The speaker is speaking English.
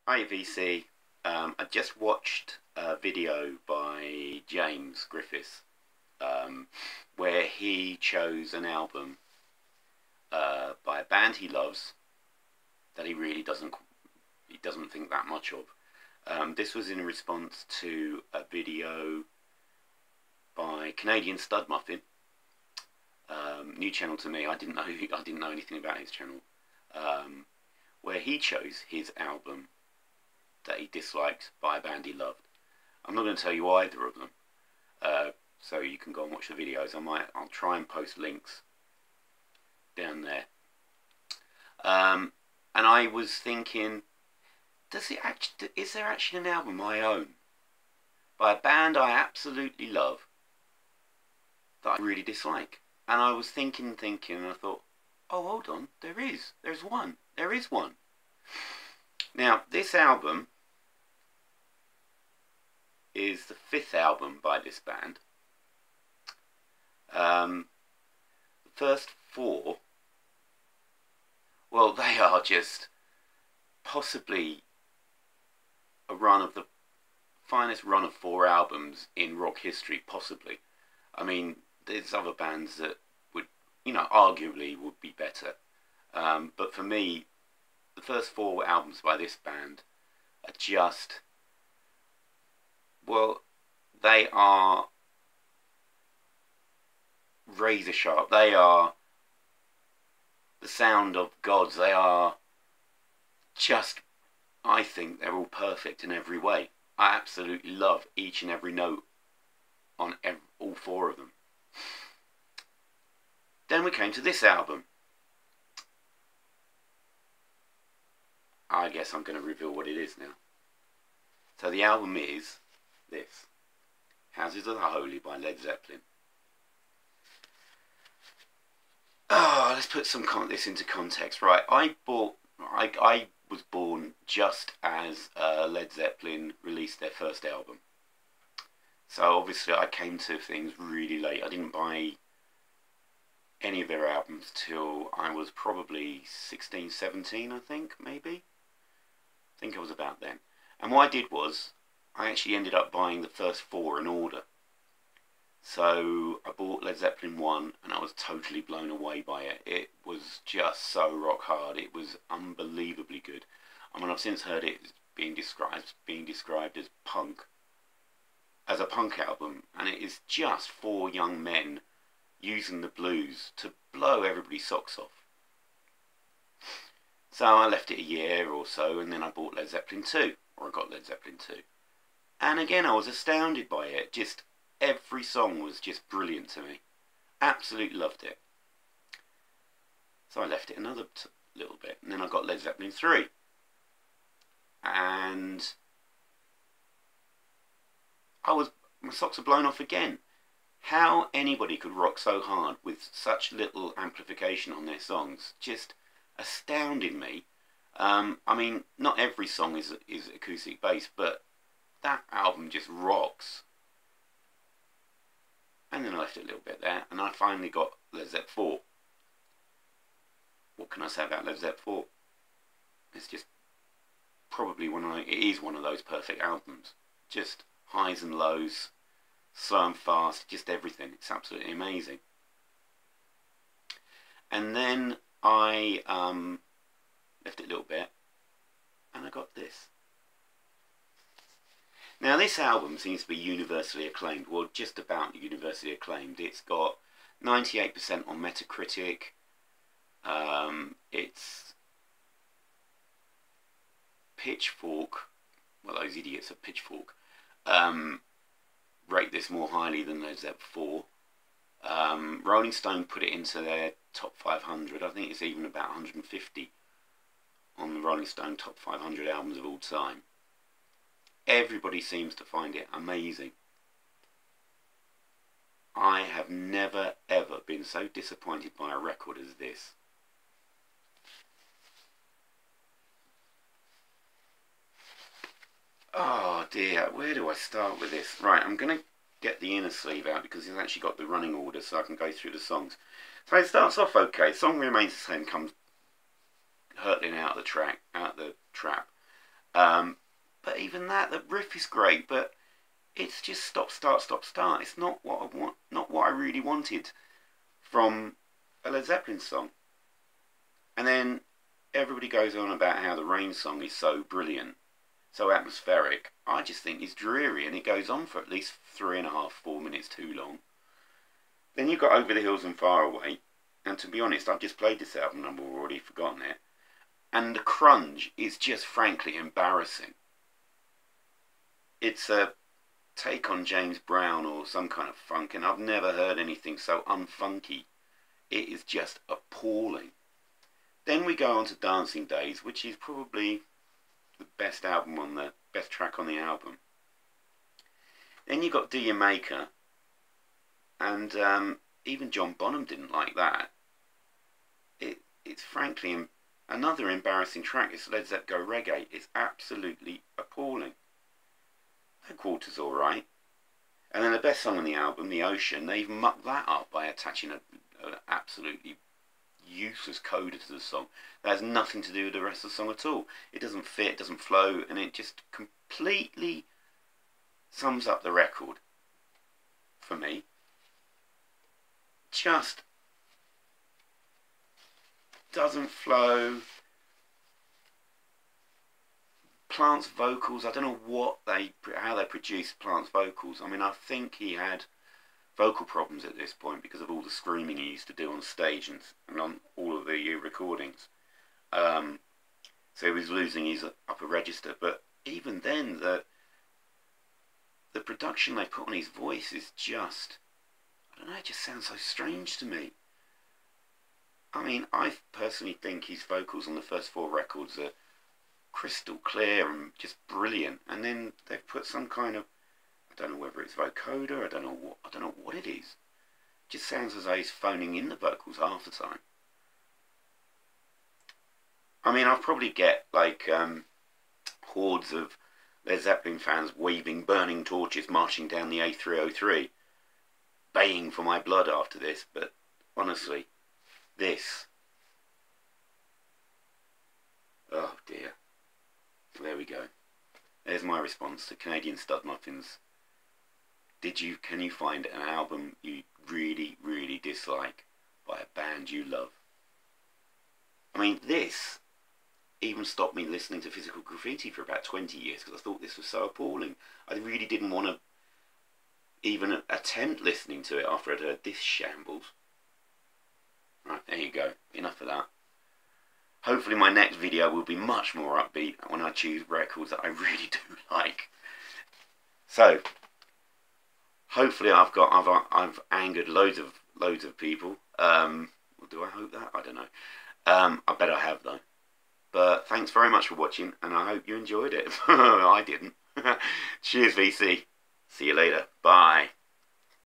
Hi VC. I just watched a video by James Griffiths um, where he chose an album by a band he loves that he doesn't think that much of. This was in response to a video by Canadian Studmuffin, new channel to me. I didn't know anything about his channel, where he chose his album that he disliked by a band he loved. I'm not going to tell you either of them, so you can go and watch the videos. I'll try and post links down there. And I was thinking, is there actually an album I own by a band I absolutely love that I really dislike? And I was thinking, and I thought, oh, hold on, there is. There is one. Now, this album is the fifth album by this band. The first four, well, they are just possibly the finest run of four albums in rock history, possibly. I mean, there's other bands that would, arguably would be better. But for me, the first four albums by this band are just, well, they are razor sharp. They are the sound of gods. They are just, I think they're all perfect in every way. I absolutely love each and every note on all four of them. Then we came to this album. I guess I'm going to reveal what it is now. So the album is this: Houses of the Holy by Led Zeppelin. Let's put this into context. Right, I was born just as Led Zeppelin released their first album. So obviously I came to things really late. I didn't buy any of their albums till I was probably 16, 17, I think, maybe. I think I was about then. And what I did was, I actually ended up buying the first four in order. So I bought Led Zeppelin 1 and I was totally blown away by it. It was just so rock hard. It was unbelievably good. I mean, I've since heard it being described as a punk album, and it is just four young men using the blues to blow everybody's socks off. So I left it a year or so, and then I bought Led Zeppelin 2, or I got Led Zeppelin 2. And again, I was astounded by it. Just every song was just brilliant to me. Absolutely loved it. So I left it another little bit, and then I got Led Zeppelin 3. And my socks were blown off again. How anybody could rock so hard with such little amplification on their songs just astounded me. I mean, not every song is acoustic bass, but that album just rocks. And then I left it a little bit there, and I finally got Led Zeppelin 4. What can I say about Led Zeppelin 4? It's just probably it is one of those perfect albums. Just highs and lows, slow and fast, just everything. It's absolutely amazing. And then I left it a little bit, and I got this. Now, this album seems to be universally acclaimed. Well, just about universally acclaimed. It's got 98% on Metacritic. It's Pitchfork, well, those idiots at Pitchfork, rate this more highly than Led Zeppelin 4. Rolling Stone put it into their top 500. I think it's even about 150 on the Rolling Stone top 500 albums of all time. Everybody seems to find it amazing. I have never ever been so disappointed by a record as this. Oh dear, where do I start with this? Right, I'm going to get the inner sleeve out because it's actually got the running order so I can go through the songs. So it starts off okay. The song Remains the Same comes hurtling out the trap. But even that, the riff is great, but it's just stop, start, stop, start. It's not what I want, not what I really wanted from a Led Zeppelin song. And then everybody goes on about how the Rain song is so brilliant, so atmospheric. I just think it's dreary, and it goes on for at least 3.5, 4 minutes too long. Then you've got Over the Hills and Far Away, and to be honest, I've just played this album and I've already forgotten it. And the crunge is just frankly embarrassing. It's a take on James Brown or some kind of funk, and I've never heard anything so unfunky. It is just appalling. Then we go on to Dancing Days, which is probably the best track on the album. Then you got Do You Make Her, and even John Bonham didn't like that. It's frankly another embarrassing track. It's Led Zeppelin Go Reggae. It's absolutely appalling. Headquarters alright. And then the best song on the album, The Ocean, they even mucked that up by attaching an absolutely useless coda to the song that has nothing to do with the rest of the song at all. It doesn't fit, it doesn't flow, and it just completely sums up the record for me. Just doesn't flow. Plant's vocals, I don't know how they produced Plant's vocals. I mean, I think he had vocal problems at this point because of all the screaming he used to do on stage and on all of the recordings. So he was losing his upper register. But even then, the production they put on his voice is just, I don't know, it just sounds so strange to me. I mean, I personally think his vocals on the first 4 records are crystal clear and just brilliant. And then they've put some kind of, I don't know whether it's vocoder, I don't know what it is. It just sounds as though he's phoning in the vocals half the time. I mean, I'll probably get like hordes of Led Zeppelin fans waving burning torches marching down the A303, baying for my blood after this, but honestly, this, oh dear. So there we go. There's my response to Canadian Studmuffins. Can you find an album you really, really dislike by a band you love? I mean, this even stopped me listening to Physical Graffiti for about 20 years because I thought this was so appalling. I really didn't want to even attempt listening to it after I'd heard this shambles. Right, there you go. Enough of that. Hopefully my next video will be much more upbeat when I choose records that I really do like. So, hopefully I've angered loads of people. Do I hope that? I don't know. I bet I have though. But thanks very much for watching, and I hope you enjoyed it. I didn't. Cheers, VC. See you later. Bye.